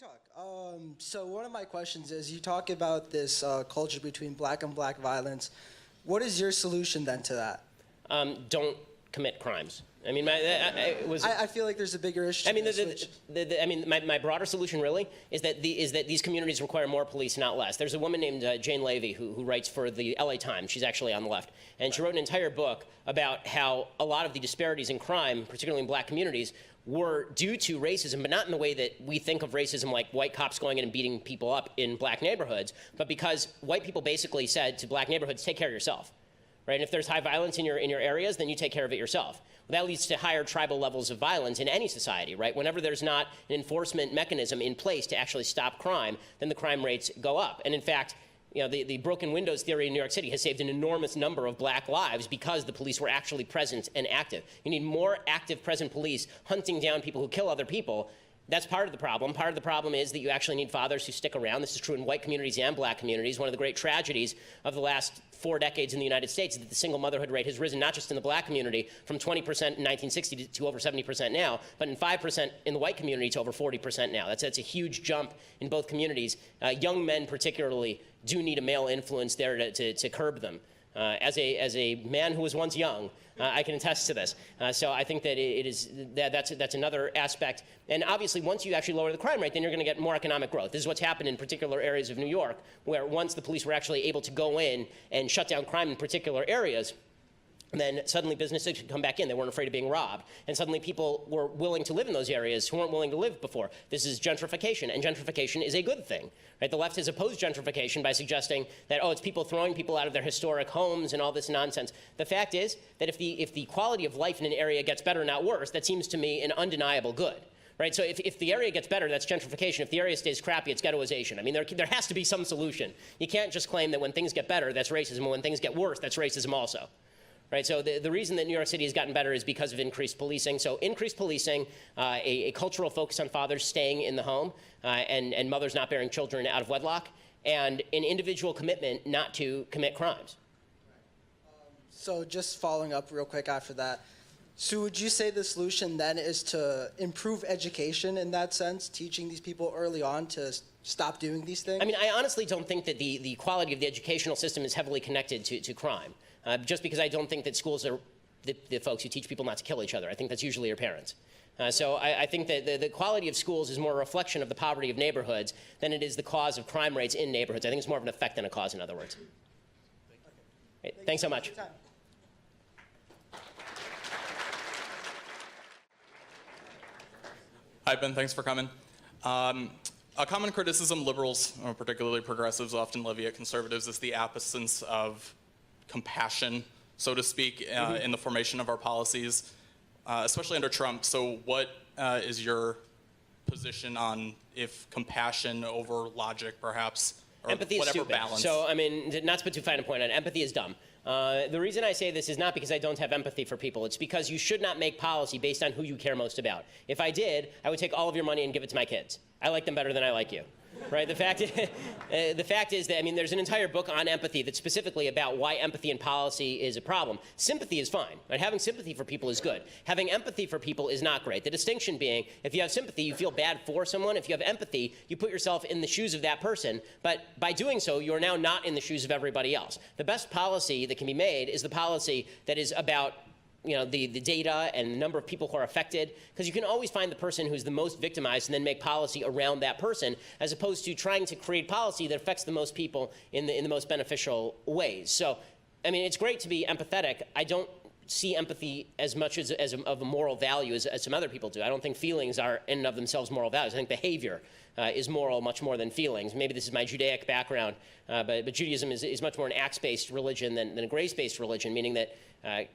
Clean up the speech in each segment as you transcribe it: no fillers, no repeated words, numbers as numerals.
talk. So one of my questions is, you talk about this culture between black and black violence. What is your solution then to that? Don't commit crimes. I mean, I feel like there's a bigger issue. I mean, my broader solution really is that these communities require more police, not less. There's a woman named Jane Levy who writes for the LA Times. She's actually on the left, and she wrote an entire book about how a lot of the disparities in crime, particularly in black communities, were due to racism, but not in the way that we think of racism, like white cops going in and beating people up in black neighborhoods, but because white people basically said to black neighborhoods, take care of yourself. Right? And if there's high violence in your areas, then you take care of it yourself. Well, that leads to higher tribal levels of violence in any society, right? Whenever there's not an enforcement mechanism in place to actually stop crime, then the crime rates go up. And in fact, you know, the broken windows theory in New York City has saved an enormous number of black lives because the police were actually present and active. You need more active, present police hunting down people who kill other people. That's part of the problem. Part of the problem is that you actually need fathers who stick around. This is true in white communities and black communities. One of the great tragedies of the last 4 decades in the United States is that the single motherhood rate has risen not just in the black community from 20% in 1960 to over 70% now, but in 5% in the white community to over 40% now. That's a huge jump in both communities. Young men particularly do need a male influence there to curb them. As a man who was once young, I can attest to this. So I think that that's another aspect. And obviously, once you actually lower the crime rate, then you're going to get more economic growth. This is what's happened in particular areas of New York, where once the police were actually able to go in and shut down crime in particular areas, then suddenly businesses could come back in. They weren't afraid of being robbed. And suddenly people were willing to live in those areas who weren't willing to live before. This is gentrification, and gentrification is a good thing. Right? The left has opposed gentrification by suggesting that, oh, it's people throwing people out of their historic homes and all this nonsense. The fact is that if the quality of life in an area gets better, not worse, that seems to me an undeniable good. Right? So if the area gets better, that's gentrification. If the area stays crappy, it's ghettoization. I mean, there has to be some solution. You can't just claim that when things get better, that's racism, and when things get worse, that's racism also. Right, so the reason that New York City has gotten better is because of increased policing. So increased policing, a cultural focus on fathers staying in the home and mothers not bearing children out of wedlock, and an individual commitment not to commit crimes. So just following up real quick after that, so would you say the solution then is to improve education in that sense, teaching these people early on to stop doing these things? I mean, I honestly don't think that the quality of the educational system is heavily connected to crime. Just because I don't think that schools are the folks who teach people not to kill each other. I think that's usually your parents. So I think that the quality of schools is more a reflection of the poverty of neighborhoods than it is the cause of crime rates in neighborhoods. I think it's more of an effect than a cause, in other words. Great. Thanks so much. Hi, Ben. Thanks for coming. A common criticism liberals, or particularly progressives, often levy at conservatives is the absence of compassion, so to speak, in the formation of our policies, especially under Trump. So what is your position on if compassion over logic, perhaps, or empathy whatever is stupid. balance? So, I mean, not to put too fine a point on it, empathy is dumb. The reason I say this is not because I don't have empathy for people. It's because you should not make policy based on who you care most about. If I did, I would take all of your money and give it to my kids. I like them better than I like you. Right? The fact is that, I mean, there's an entire book on empathy that's specifically about why empathy in policy is a problem. Sympathy is fine. Right? Having sympathy for people is good. Having empathy for people is not great. The distinction being, if you have sympathy, you feel bad for someone. If you have empathy, you put yourself in the shoes of that person. But by doing so, you are now not in the shoes of everybody else. The best policy that can be made is the policy that is about, you know, the data and the number of people who are affected, because you can always find the person who's the most victimized and then make policy around that person, as opposed to trying to create policy that affects the most people in the most beneficial ways. So, I mean, it's great to be empathetic. I don't see empathy as much of a moral value as some other people do. I don't think feelings are in and of themselves moral values. I think behavior is moral much more than feelings. Maybe this is my Judaic background, but Judaism is much more an acts-based religion than a grace-based religion, meaning that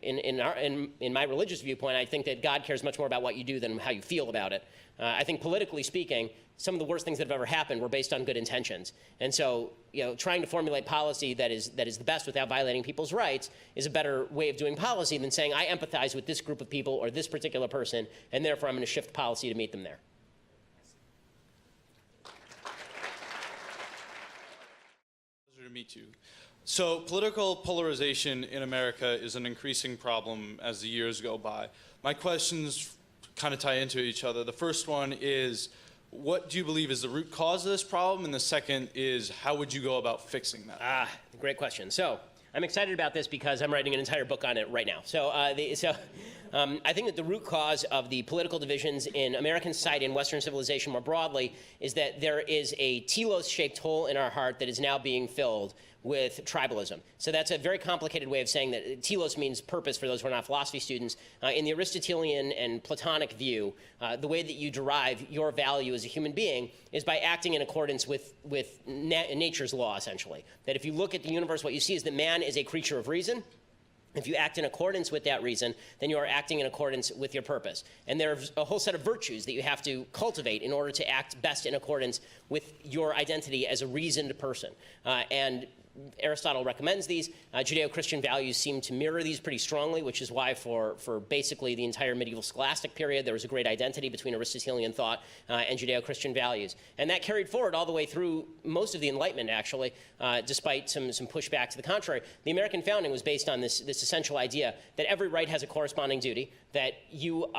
in my religious viewpoint, I think that God cares much more about what you do than how you feel about it. I think politically speaking, some of the worst things that have ever happened were based on good intentions. And so, you know, trying to formulate policy that is the best without violating people's rights is a better way of doing policy than saying, I empathize with this group of people or this particular person, and therefore I'm going to shift policy to meet them there. Pleasure to meet you. So political polarization in America is an increasing problem as the years go by. My questions kind of tie into each other. The first one is, what do you believe is the root cause of this problem? And the second is, how would you go about fixing that? Great question. So I'm excited about this because I'm writing an entire book on it right now. So, I think that the root cause of the political divisions in American society and Western civilization more broadly is that there is a telos-shaped hole in our heart that is now being filled with tribalism. So that's a very complicated way of saying that telos means purpose for those who are not philosophy students. In the Aristotelian and Platonic view, the way that you derive your value as a human being is by acting in accordance with nature's law, essentially. That if you look at the universe, what you see is that man is a creature of reason. If you act in accordance with that reason, then you are acting in accordance with your purpose. And there's a whole set of virtues that you have to cultivate in order to act best in accordance with your identity as a reasoned person. And Aristotle recommends these. Judeo-Christian values seem to mirror these pretty strongly, which is why for basically the entire medieval scholastic period, there was a great identity between Aristotelian thought and Judeo-Christian values. And that carried forward all the way through most of the Enlightenment, actually, despite some pushback to the contrary. The American founding was based on this essential idea that every right has a corresponding duty, that you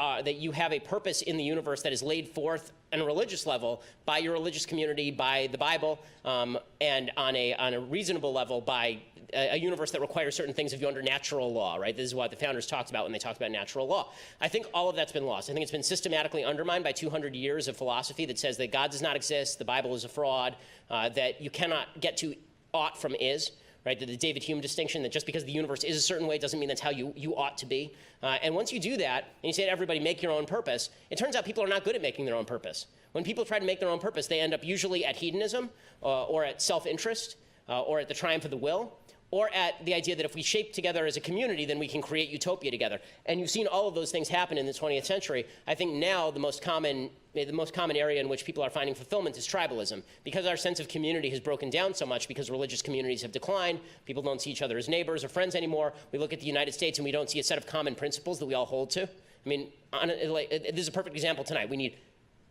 have a purpose in the universe that is laid forth on a religious level by your religious community, by the Bible, and on a reasonable level by a universe that requires certain things of you under natural law, right? This is what the founders talked about when they talked about natural law. I think all of that's been lost. I think it's been systematically undermined by 200 years of philosophy that says that God does not exist, the Bible is a fraud, that you cannot get to ought from is. Right, the David Hume distinction that just because the universe is a certain way doesn't mean that's how you ought to be. And once you do that, and you say to everybody, make your own purpose, it turns out people are not good at making their own purpose. When people try to make their own purpose, they end up usually at hedonism or at self-interest or at the triumph of the will, or at the idea that if we shape together as a community, then we can create utopia together. And you've seen all of those things happen in the 20th century. I think now the most common area in which people are finding fulfillment is tribalism. Because our sense of community has broken down so much because religious communities have declined, people don't see each other as neighbors or friends anymore. We look at the United States and we don't see a set of common principles that we all hold to. I mean, this is a perfect example tonight. We need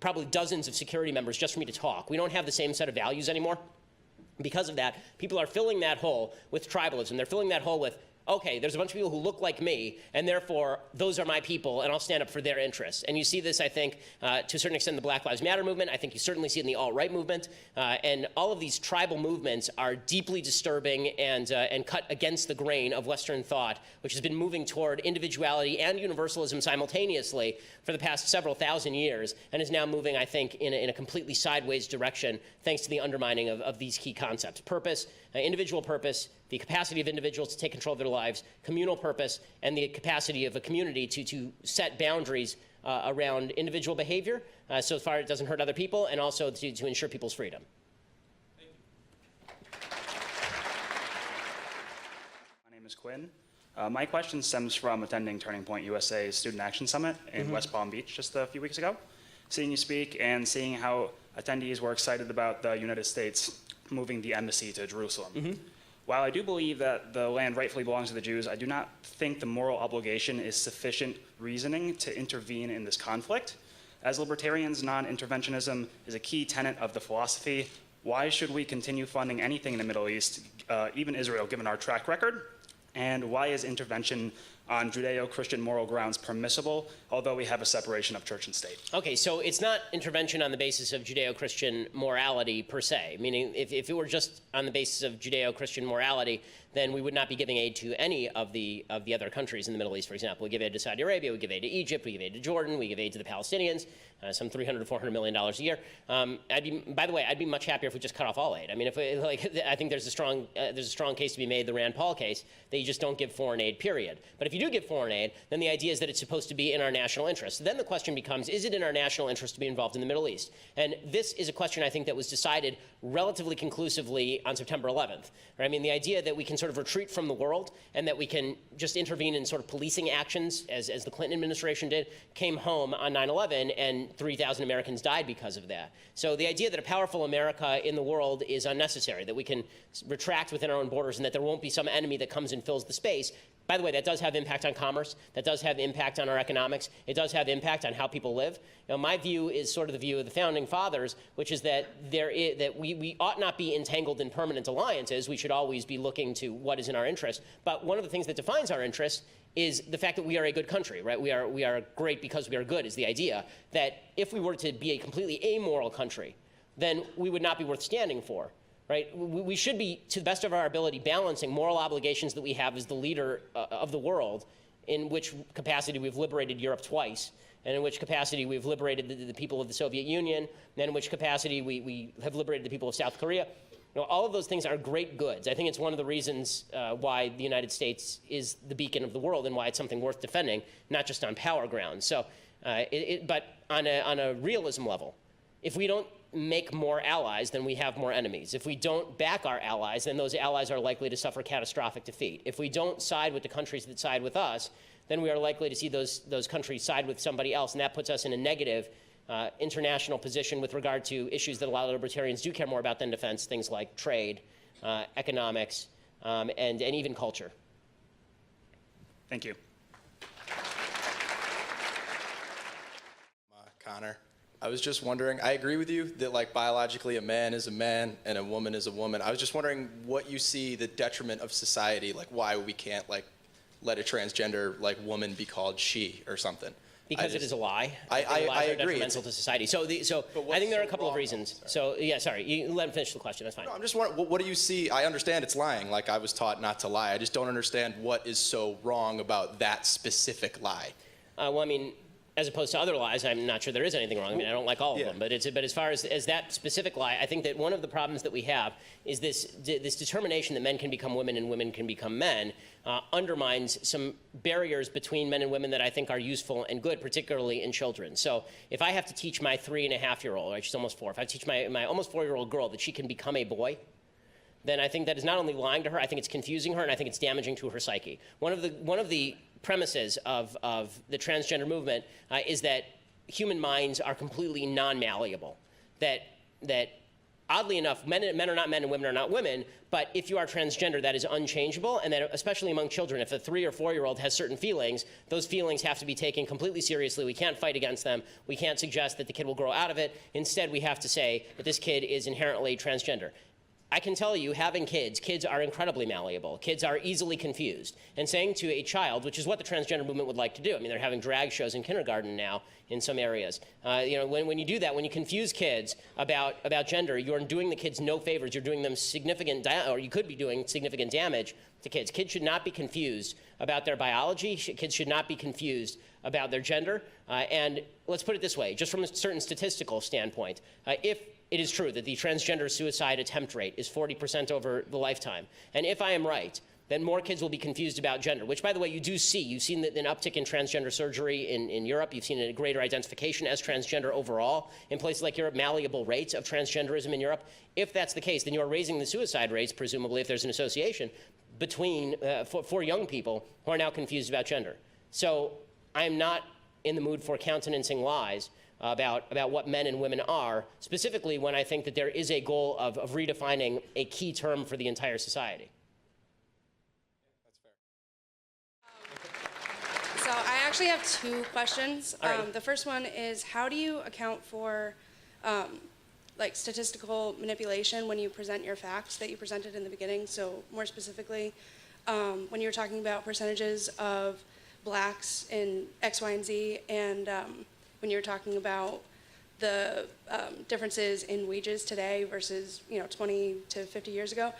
probably dozens of security members just for me to talk. We don't have the same set of values anymore. Because of that, people are filling that hole with tribalism. They're filling that hole with, okay, there's a bunch of people who look like me, and therefore those are my people, and I'll stand up for their interests. And you see this, I think, to a certain extent in the Black Lives Matter movement. I think you certainly see it in the alt-right movement. And all of these tribal movements are deeply disturbing and cut against the grain of Western thought, which has been moving toward individuality and universalism simultaneously for the past several thousand years, and is now moving, I think, in a completely sideways direction, thanks to the undermining of these key concepts. Purpose, individual purpose, the capacity of individuals to take control of their lives, communal purpose, and the capacity of a community to set boundaries around individual behavior so far it doesn't hurt other people, and also to ensure people's freedom. My name is Quinn. My question stems from attending Turning Point USA's Student Action Summit in West Palm Beach just a few weeks ago. Seeing you speak and seeing how attendees were excited about the United States moving the embassy to Jerusalem. While I do believe that the land rightfully belongs to the Jews, I do not think the moral obligation is sufficient reasoning to intervene in this conflict. As libertarians, non-interventionism is a key tenet of the philosophy. Why should we continue funding anything in the Middle East, even Israel, given our track record? And why is intervention on Judeo-Christian moral grounds permissible, although we have a separation of church and state? Okay, so it's not intervention on the basis of Judeo-Christian morality per se, meaning if it were just on the basis of Judeo-Christian morality, then we would not be giving aid to any of the other countries in the Middle East, for example. We give aid to Saudi Arabia, we give aid to Egypt, we give aid to Jordan, we give aid to the Palestinians, some $300 to $400 million a year. By the way, I'd be much happier if we just cut off all aid. I mean, I think there's a strong case to be made, the Rand Paul case, that you just don't give foreign aid, period. But if you do give foreign aid, then the idea is that it's supposed to be in our national interest. Then the question becomes, is it in our national interest to be involved in the Middle East? And this is a question, I think, that was decided relatively conclusively on September 11th. Right? I mean, the idea that we can sort of retreat from the world and that we can just intervene in sort of policing actions, as the Clinton administration did, came home on 9/11, and 3,000 Americans died because of that. So the idea that a powerful America in the world is unnecessary, that we can retract within our own borders and that there won't be some enemy that comes and fills the space. By the way, that does have impact on commerce. That does have impact on our economics. economics. It does have impact on how people live. My view is sort of the view of the founding fathers, which is that we ought not be entangled in permanent alliances. We should always be looking to what is in our interest. But one of the things that defines our interest is the fact that we are a good country, right? We are great because we are good is the idea that if we were to be a completely amoral country, then we would not be worth standing for, right? We should be, to the best of our ability, balancing moral obligations that we have as the leader of the world, in which capacity we've liberated Europe twice, and in which capacity we've liberated the people of the Soviet Union, and in which capacity we have liberated the people of South Korea. All of those things are great goods. I think it's one of the reasons why the United States is the beacon of the world and why it's something worth defending, not just on power grounds. So, but on a realism level, if we don't make more allies, then we have more enemies. If we don't back our allies, then those allies are likely to suffer catastrophic defeat. If we don't side with the countries that side with us, then we are likely to see those countries side with somebody else, and that puts us in a negative international position with regard to issues that a lot of libertarians do care more about than defense, things like trade, economics, and even culture. Thank you. Connor, I was just wondering, I agree with you that like biologically a man is a man and a woman is a woman. I was just wondering what you see the detriment of society, like why we can't like let a transgender like woman be called she or something. Because it is a lie. I lies are agree. Detrimental to society. So I think there are a couple of reasons. So yeah, sorry, you let him finish the question. That's fine. No, I'm just wondering, what do you see? I understand it's lying. Like I was taught not to lie. I just don't understand what is so wrong about that specific lie. Well, I mean, as opposed to other lies, I'm not sure there is anything wrong. I mean, I don't like all of them. But as far as that specific lie, I think that one of the problems that we have is this determination that men can become women and women can become men undermines some barriers between men and women that I think are useful and good, particularly in children. So if I have to teach my 3.5-year-old, right, she's almost 4, if I teach my almost 4-year-old girl that she can become a boy, then I think that is not only lying to her, I think it's confusing her, and I think it's damaging to her psyche. One of the premises of the transgender movement is that human minds are completely non-malleable. That oddly enough, men are not men and women are not women, but if you are transgender, that is unchangeable, and that especially among children, if a 3 or 4-year-old has certain feelings, those feelings have to be taken completely seriously. We can't fight against them. We can't suggest that the kid will grow out of it. Instead, we have to say that this kid is inherently transgender. I can tell you, having kids are incredibly malleable. Kids are easily confused. And saying to a child, which is what the transgender movement would like to do, I mean, they're having drag shows in kindergarten now in some areas. When you do that, when you confuse kids about gender, you're doing the kids no favors. You're doing them or you could be doing significant damage to kids. Kids should not be confused about their biology. Kids should not be confused about their gender. And let's put it this way, just from a certain statistical standpoint, if it is true that the transgender suicide attempt rate is 40% over the lifetime, and if I am right, then more kids will be confused about gender, which, by the way, you do see. You've seen an uptick in transgender surgery in Europe. You've seen a greater identification as transgender overall. In places like Europe, malleable rates of transgenderism in Europe. If that's the case, then you are raising the suicide rates, presumably, if there's an association, between for young people who are now confused about gender. So I'm not in the mood for countenancing lies about what men and women are, specifically when I think that there is a goal of redefining a key term for the entire society. So I actually have 2 questions. Right. The first one is, how do you account for like statistical manipulation when you present your facts that you presented in the beginning? So more specifically, when you were talking about percentages of blacks in X, Y, and Z, and when you were talking about the differences in wages today versus 20 to 50 years ago,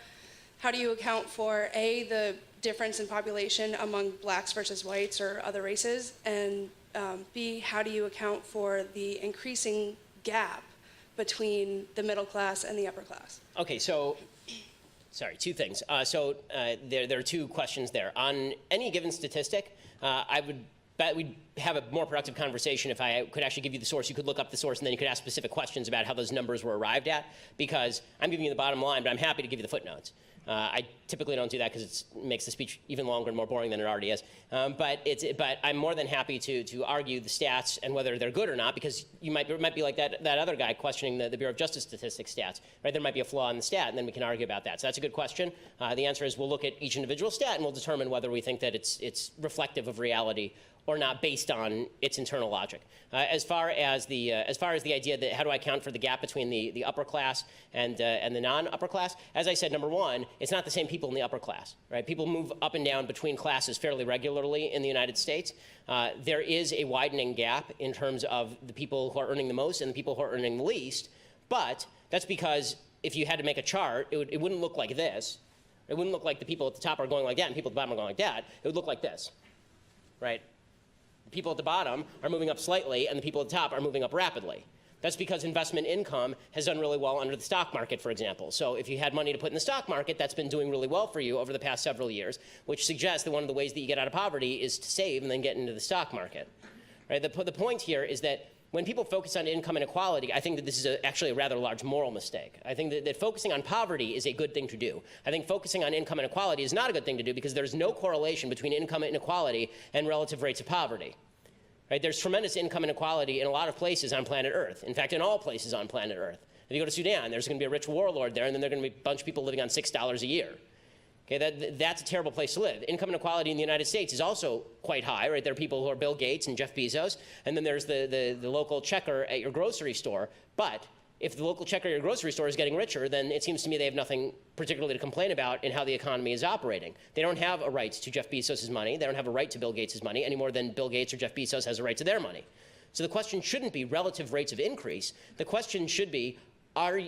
how do you account for A, the difference in population among blacks versus whites or other races, and B, how do you account for the increasing gap between the middle class and the upper class? Okay, so, sorry, 2 things. There are 2 questions there. On any given statistic, I would bet we'd have a more productive conversation if I could actually give you the source. You could look up the source, and then you could ask specific questions about how those numbers were arrived at, because I'm giving you the bottom line, but I'm happy to give you the footnotes. I typically don't do that because it makes the speech even longer and more boring than it already is. But I'm more than happy to argue the stats and whether they're good or not, because it might be like that other guy questioning the Bureau of Justice Statistics stats. Right? There might be a flaw in the stat, and then we can argue about that. So that's a good question. The answer is we'll look at each individual stat, and we'll determine whether we think that it's reflective of reality or not based on its internal logic. As far as the idea that how do I account for the gap between the upper class and the non-upper class, as I said, number one, it's not the same people in the upper class, right? People move up and down between classes fairly regularly in the United States. There is a widening gap in terms of the people who are earning the most and the people who are earning the least, but that's because if you had to make a chart, it wouldn't look like this. It wouldn't look like the people at the top are going like that and people at the bottom are going like that. It would look like this, right? The people at the bottom are moving up slightly and the people at the top are moving up rapidly. That's because investment income has done really well under the stock market, for example. So if you had money to put in the stock market, that's been doing really well for you over the past several years, which suggests that one of the ways that you get out of poverty is to save and then get into the stock market. Right? The point here is that when people focus on income inequality, I think that this is actually a rather large moral mistake. I think that focusing on poverty is a good thing to do. I think focusing on income inequality is not a good thing to do because there's no correlation between income inequality and relative rates of poverty. Right? There's tremendous income inequality in a lot of places on planet Earth. In fact, in all places on planet Earth. If you go to Sudan, there's going to be a rich warlord there, and then there are going to be a bunch of people living on $6 a year. Okay, that's a terrible place to live. Income inequality in the United States is also quite high, right? There are people who are Bill Gates and Jeff Bezos, and then there's the local checker at your grocery store. But if the local checker at your grocery store is getting richer, then it seems to me they have nothing particularly to complain about in how the economy is operating. They don't have a right to Jeff Bezos' money. They don't have a right to Bill Gates' money any more than Bill Gates or Jeff Bezos has a right to their money. So the question shouldn't be relative rates of increase. The question should be,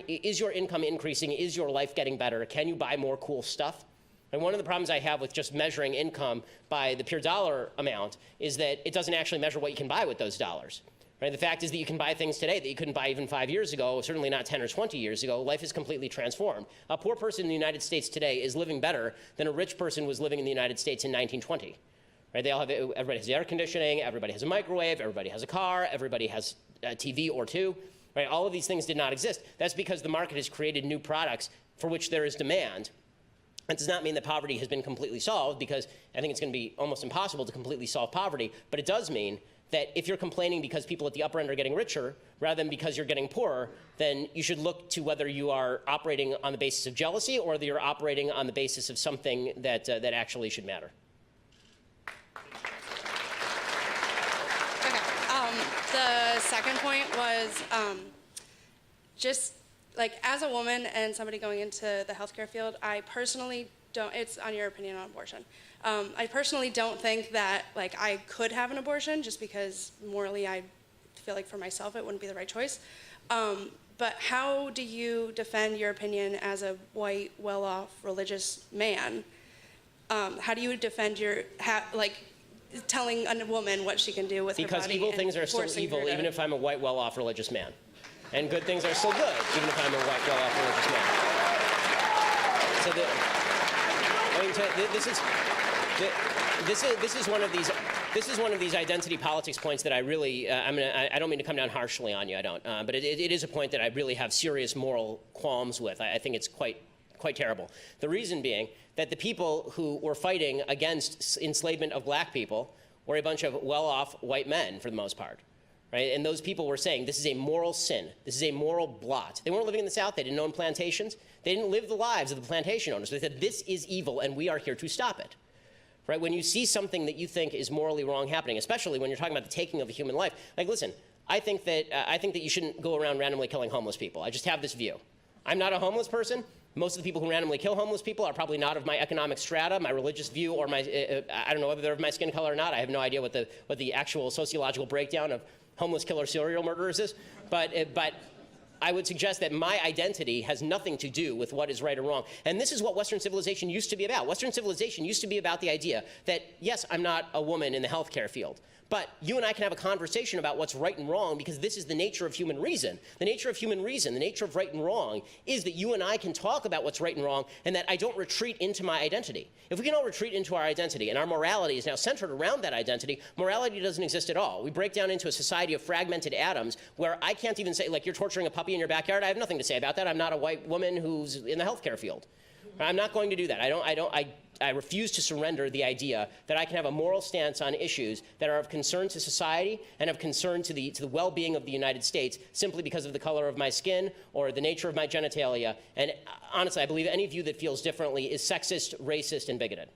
is your income increasing? Is your life getting better? Can you buy more cool stuff? And one of the problems I have with just measuring income by the pure dollar amount is that it doesn't actually measure what you can buy with those dollars. Right? The fact is that you can buy things today that you couldn't buy even 5 years ago, certainly not 10 or 20 years ago. Life is completely transformed. A poor person in the United States today is living better than a rich person was living in the United States in 1920. Right? Everybody has air conditioning, everybody has a microwave, everybody has a car, everybody has a TV or two. Right? All of these things did not exist. That's because the market has created new products for which there is demand. That does not mean that poverty has been completely solved, because I think it's going to be almost impossible to completely solve poverty, but it does mean that if you're complaining because people at the upper end are getting richer rather than because you're getting poorer, then you should look to whether you are operating on the basis of jealousy or whether you're operating on the basis of something that actually should matter. Okay. The second point was just like as a woman and somebody going into the healthcare field, I personally don't, it's on your opinion on abortion. I personally don't think that like I could have an abortion just because morally I feel like for myself it wouldn't be the right choice. But how do you defend your opinion as a white, well-off, religious man? How do you defend your, telling a woman what she can do with her body? Because evil things are still evil even if I'm a white, well-off, religious man. And good things are still good, even if I'm a white, well-off, religious man. This is one of these identity politics points that I really I don't mean to come down harshly on you, I don't, but it is a point that I really have serious moral qualms with. I think it's quite terrible. The reason being that the people who were fighting against enslavement of black people were a bunch of well-off white men for the most part. Right? And those people were saying, this is a moral sin. This is a moral blot. They weren't living in the South. They didn't own plantations. They didn't live the lives of the plantation owners. They said, this is evil, and we are here to stop it. Right? When you see something that you think is morally wrong happening, especially when you're talking about the taking of a human life, like, listen, I think that you shouldn't go around randomly killing homeless people. I just have this view. I'm not a homeless person. Most of the people who randomly kill homeless people are probably not of my economic strata, my religious view, or my, I don't know whether they're of my skin color or not. I have no idea what the actual sociological breakdown of homeless killer serial murderers is, but I would suggest that my identity has nothing to do with what is right or wrong. And this is what Western civilization used to be about. Western civilization used to be about the idea that, yes, I'm not a woman in the healthcare field, but you and I can have a conversation about what's right and wrong because this is the nature of human reason. The nature of human reason, the nature of right and wrong, is that you and I can talk about what's right and wrong and that I don't retreat into my identity. If we can all retreat into our identity and our morality is now centered around that identity, morality doesn't exist at all. We break down into a society of fragmented atoms where I can't even say, like, you're torturing a puppy in your backyard. I have nothing to say about that. I'm not a white woman who's in the healthcare field. I'm not going to do that. I refuse to surrender the idea that I can have a moral stance on issues that are of concern to society and of concern to the well-being of the United States simply because of the color of my skin or the nature of my genitalia. And honestly, I believe any view that feels differently is sexist, racist, and bigoted.